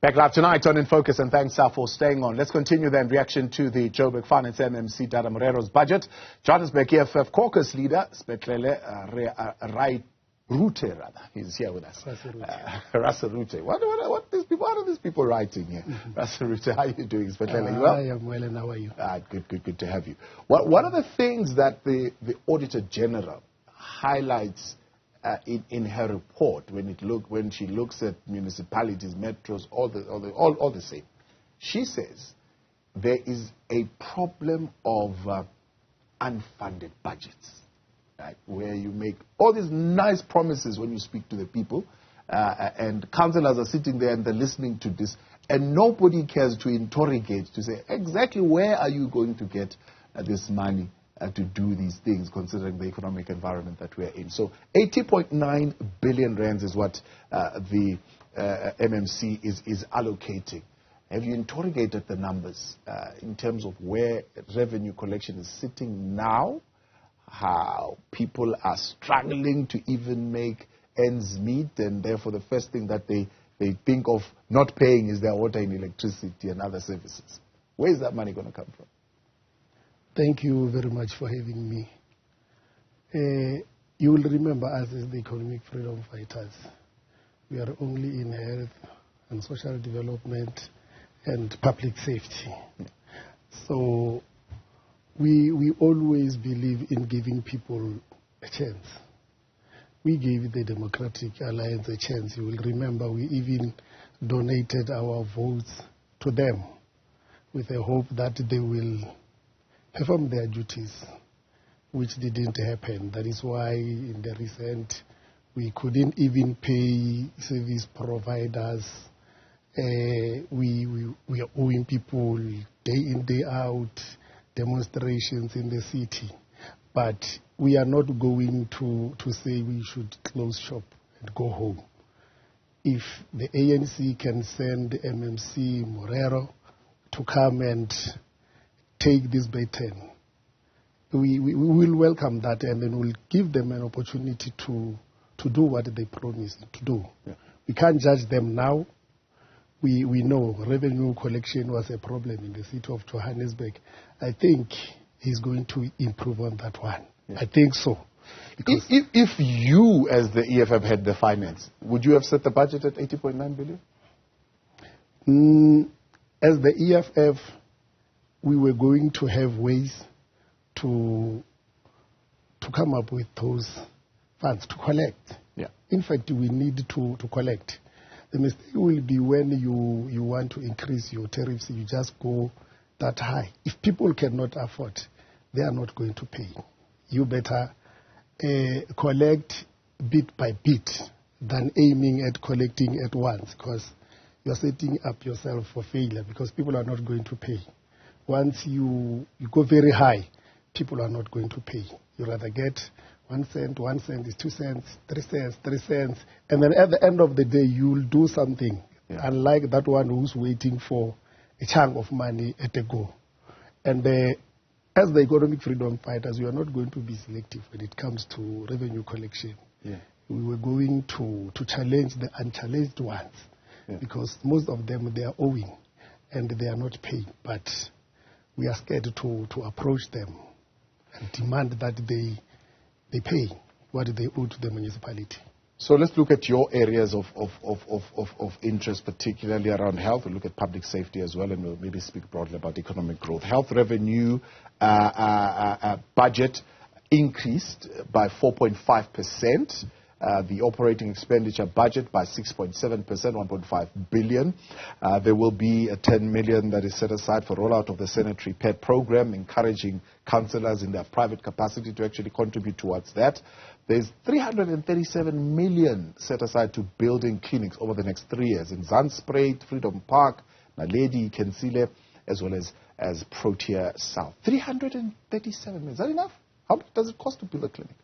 Back live tonight on In Focus, and thanks for staying on. Let's continue then. Reaction to the Joburg Finance MMC Dada Morero's budget. Johannesburg EFF caucus leader, Sepetlele Raseruthe, he's here with us. Raseruthe. What are these people writing here? Raseruthe, how are you doing, Sepetlele? You well? I am well, and how are you? Good to have you. What are the things that the Auditor General highlights in her report when she looks at municipalities, metros, all the same? She says there is a problem of unfunded budgets, right? Where you make all these nice promises when you speak to the people, and councillors are sitting there and they're listening to this, and nobody cares to interrogate to say exactly where are you going to get this money to do these things, considering the economic environment that we are in. So 80.9 billion rands is what the MMC is allocating. Have you interrogated the numbers in terms of where revenue collection is sitting now, how people are struggling to even make ends meet, and therefore the first thing that they think of not paying is their water and electricity and other services? Where is that money going to come from? Thank you very much for having me. You will remember us as the economic freedom fighters. We are only in health and social development and public safety. So we always believe in giving people a chance. We gave the Democratic Alliance a chance. You will remember we even donated our votes to them with the hope that they will perform their duties, which didn't happen. That is why in the recent we couldn't even pay service providers. We are owing people day in, day out, demonstrations in the city. But we are not going to say we should close shop and go home. If the ANC can send MMC Morero to come and take this baton, we will welcome that, and then we'll give them an opportunity to do what they promised to do. Yeah. We can't judge them now. We know revenue collection was a problem in the city of Johannesburg. I think he's going to improve on that one. Yeah. I think so. If you, as the EFF, had the finance, would you have set the budget at 80.9 billion? As the EFF, we were going to have ways to come up with those funds to collect. Yeah. In fact, we need to collect. The mistake will be when you want to increase your tariffs, you just go that high. If people cannot afford, they are not going to pay. You better collect bit by bit than aiming at collecting at once, because you're setting up yourself for failure, because people are not going to pay. Once you go very high, people are not going to pay. You rather get 1 cent, 1 cent is 2 cents, 3 cents, 3 cents, and then at the end of the day, you'll do something, unlike that one who's waiting for a chunk of money at a go. And as the economic freedom fighters, we are not going to be selective when it comes to revenue collection. Yeah. We were going to challenge the unchallenged ones, because most of them, they are owing and they are not paying. But we are scared to approach them and demand that they pay what they owe to the municipality. So let's look at your areas of interest, particularly around health. We'll look at public safety as well, and we'll maybe speak broadly about economic growth. Health revenue budget increased by 4.5%. The operating expenditure budget by 6.7%, 1.5 billion. There will be 10 million that is set aside for rollout of the sanitary pet program, encouraging councillors in their private capacity to actually contribute towards that. There's 337 million set aside to building clinics over the next 3 years in Zandspruit, Freedom Park, Naledi, Kensile, as well as Protea South. 337 million. Is that enough? How much does it cost to build a clinic?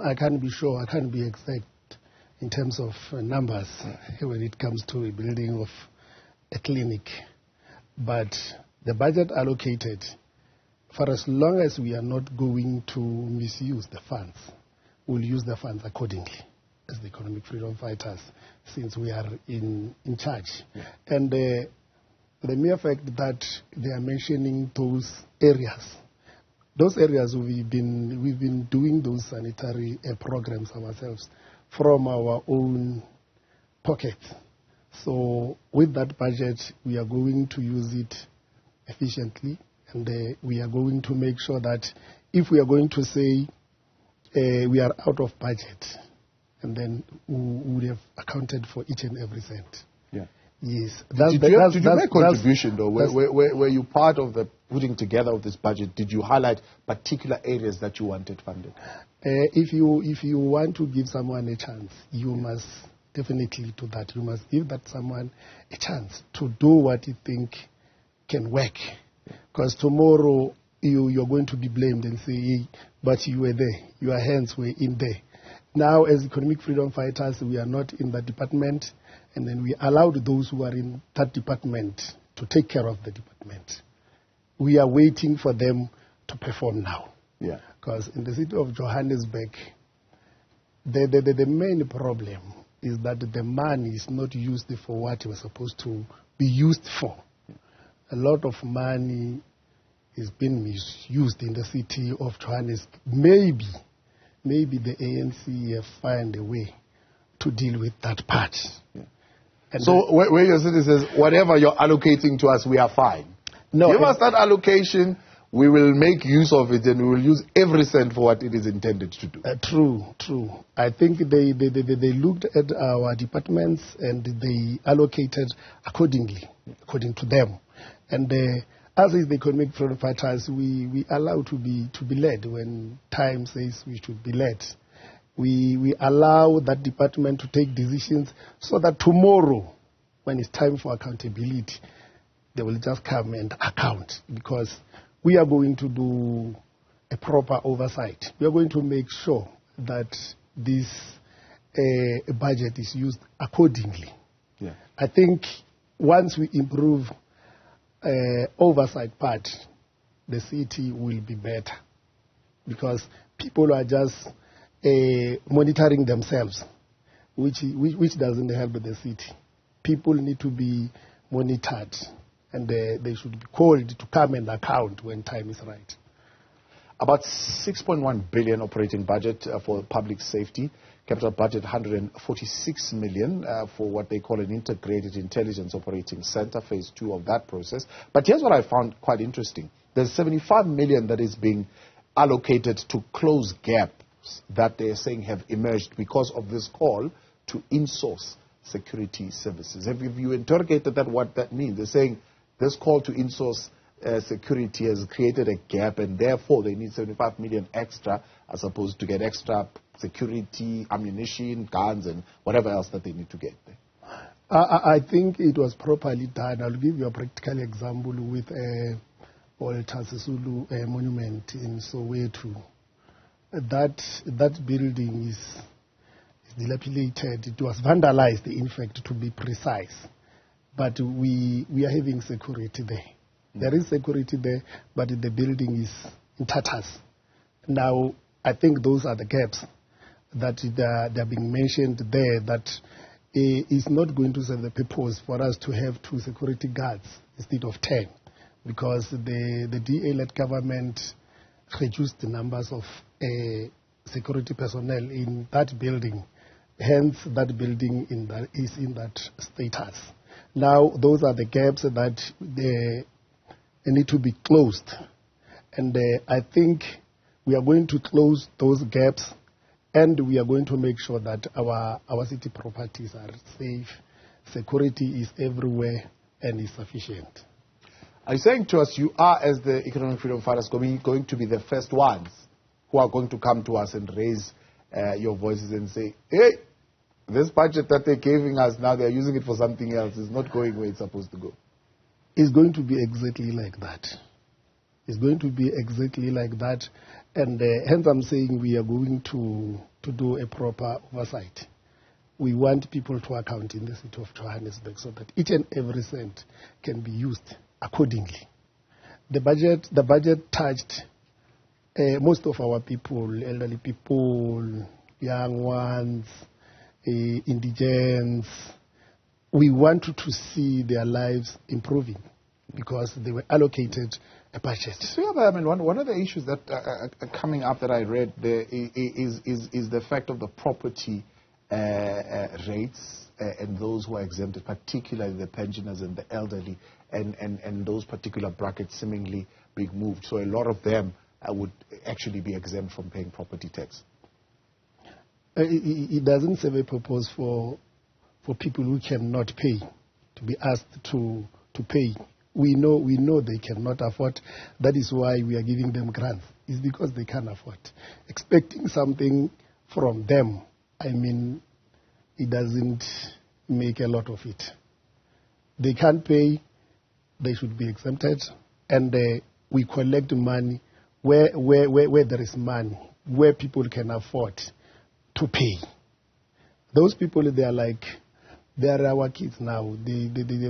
I can't be sure. I can't be exact in terms of numbers when it comes to a building of a clinic. But the budget allocated, for as long as we are not going to misuse the funds, we'll use the funds accordingly. as the economic freedom fighters since we are in charge. Yeah. And the mere fact that they are mentioning those areas we've been doing those sanitary programs ourselves from our own pockets. So with that budget, we are going to use it efficiently, and we are going to make sure that if we are going to say we are out of budget, and then we would have accounted for each and every cent. Yeah. Yes. Did you make contribution though? Were you part of the putting together of this budget? Did you highlight particular areas that you wanted funded? If you want to give someone a chance, you must definitely do that. You must give that someone a chance to do what you think can work. Because tomorrow you're going to be blamed and say, hey, but you were there. Your hands were in there. Now, as economic freedom fighters, we are not in that department, and then we allowed those who are in that department to take care of the department. We are waiting for them to perform now. Yeah. Because in the city of Johannesburg, the main problem is that the money is not used for what it was supposed to be used for. A lot of money is being misused in the city of Johannesburg. Maybe the ANC have found a way to deal with that part. Yeah. So where your city says, whatever you're allocating to us, we are fine. No, give us that allocation, we will make use of it, and we will use every cent for what it is intended to do. True. I think they looked at our departments and they allocated accordingly, according to them. And as is the economic freedom fighters, we allow to be led when time says we should be led. We allow that department to take decisions so that tomorrow, when it's time for accountability, they will just come and account, because we are going to do a proper oversight. We are going to make sure that this budget is used accordingly. Yeah. I think once we improve oversight part, the city will be better, because people are just monitoring themselves, which doesn't help the city. People need to be monitored, and they should be called to come and account when time is right. About 6.1 billion operating budget for public safety. Capital budget 146 million for what they call an integrated intelligence operating center, phase 2 of that process. But here's what I found quite interesting. There's 75 million that is being allocated to close gaps that they're saying have emerged because of this call to insource security services. Have you interrogated that, what that means? They're saying this call to insource security has created a gap, and therefore they need 75 million extra as opposed to get extra security, ammunition, guns, and whatever else that they need to get there. I think it was properly done. I'll give you a practical example with Walter Sisulu monument in Soweto. That building is dilapidated. It was vandalized, in fact, to be precise. But we are having security there. There is security there, but the building is in tatters. Now, I think those are the gaps that they're being mentioned there, that is not going to serve the purpose for us to have 2 security guards instead of 10, because the DA-led government reduced the numbers of security personnel in that building. Hence, that building is in that status. Now, those are the gaps that they need to be closed. And I think we are going to close those gaps, and we are going to make sure that our city properties are safe, security is everywhere, and is sufficient. Are you saying to us you are, as the economic freedom fighters, going to be the first ones who are going to come to us and raise your voices and say, hey, this budget that they're giving us now, they're using it for something else, it's not going where it's supposed to go? It's going to be exactly like that. It's going to be exactly like that. And hence I'm saying we are going to do a proper oversight. We want people to account in the city of Johannesburg so that each and every cent can be used accordingly. The budget touched most of our people, elderly people, young ones, indigents. We want to see their lives improving because they were allocated a budget. So, yeah, I mean, one of the issues that are coming up that I read there is the fact of the property rates and those who are exempted, particularly the pensioners and the elderly, and those particular brackets seemingly being moved. So a lot of them would actually be exempt from paying property tax. It doesn't serve a purpose for people who cannot pay to be asked to pay. We know they cannot afford. That is why we are giving them grants. It's because they can't afford. Expecting something from them, I mean, it doesn't make a lot of it. They can't pay. They should be exempted. And we collect money where there is money, where people can afford to pay. Those people, they are our kids now. They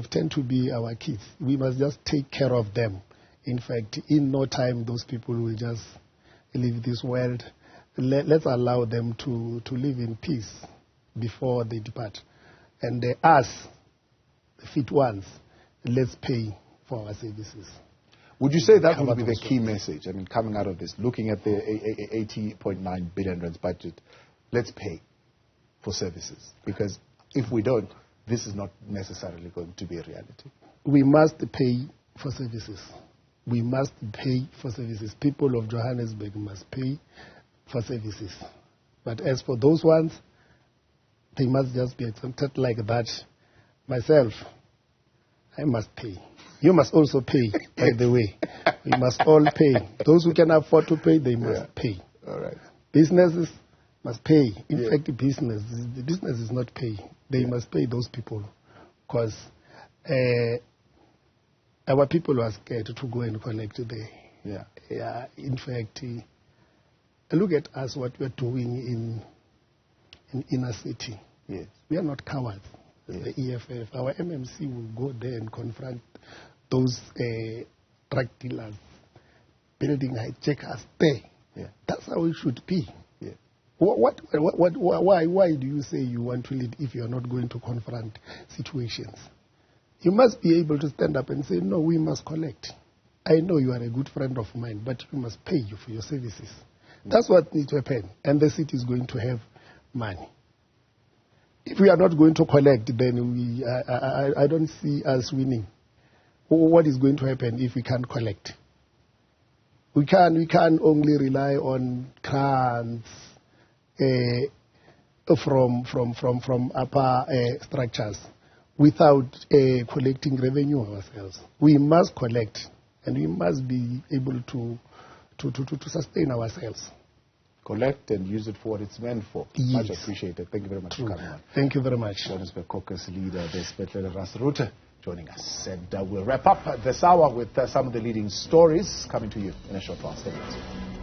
tend to be our kids. We must just take care of them. In fact, in no time, those people will just leave this world. Let's allow them to live in peace before they depart. And us, the fit ones, let's pay for our services. Would you say that would be the key message? I mean, coming out of this, looking at the 80.9 billion rands budget, let's pay for services. Because if we don't, this is not necessarily going to be a reality. We must pay for services. We must pay for services. People of Johannesburg must pay for services. But as for those ones, they must just be exempted like that. Myself, I must pay. You must also pay, by the way. We must all pay. Those who can afford to pay, they must pay. All right. Businesses must pay. In fact, the business is not pay. They must pay those people because our people are scared to go and collect there. Yeah. In fact, look at us, what we are doing in inner city. Yes. We are not cowards. Yes. The EFF, our MMC will go there and confront those drug dealers, building hijackers there. Yeah. That's how it should be. Yeah. Why do you say you want to lead if you are not going to confront situations? You must be able to stand up and say, no, we must collect. I know you are a good friend of mine, but we must pay you for your services. That's what needs to happen, and the city is going to have money. If we are not going to collect, then I don't see us winning. What is going to happen if we can't collect? We can't only rely on grants from upper structures without collecting revenue ourselves. We must collect, and we must be able to sustain ourselves. Collect and use it for what it's meant for. Yes. Much appreciated. Thank you very much for coming on. Thank you very much. Johannesburg caucus leader, the Sepetlele Raseruthe, joining us. And we'll wrap up this hour with some of the leading stories coming to you in a short while. Stay with us.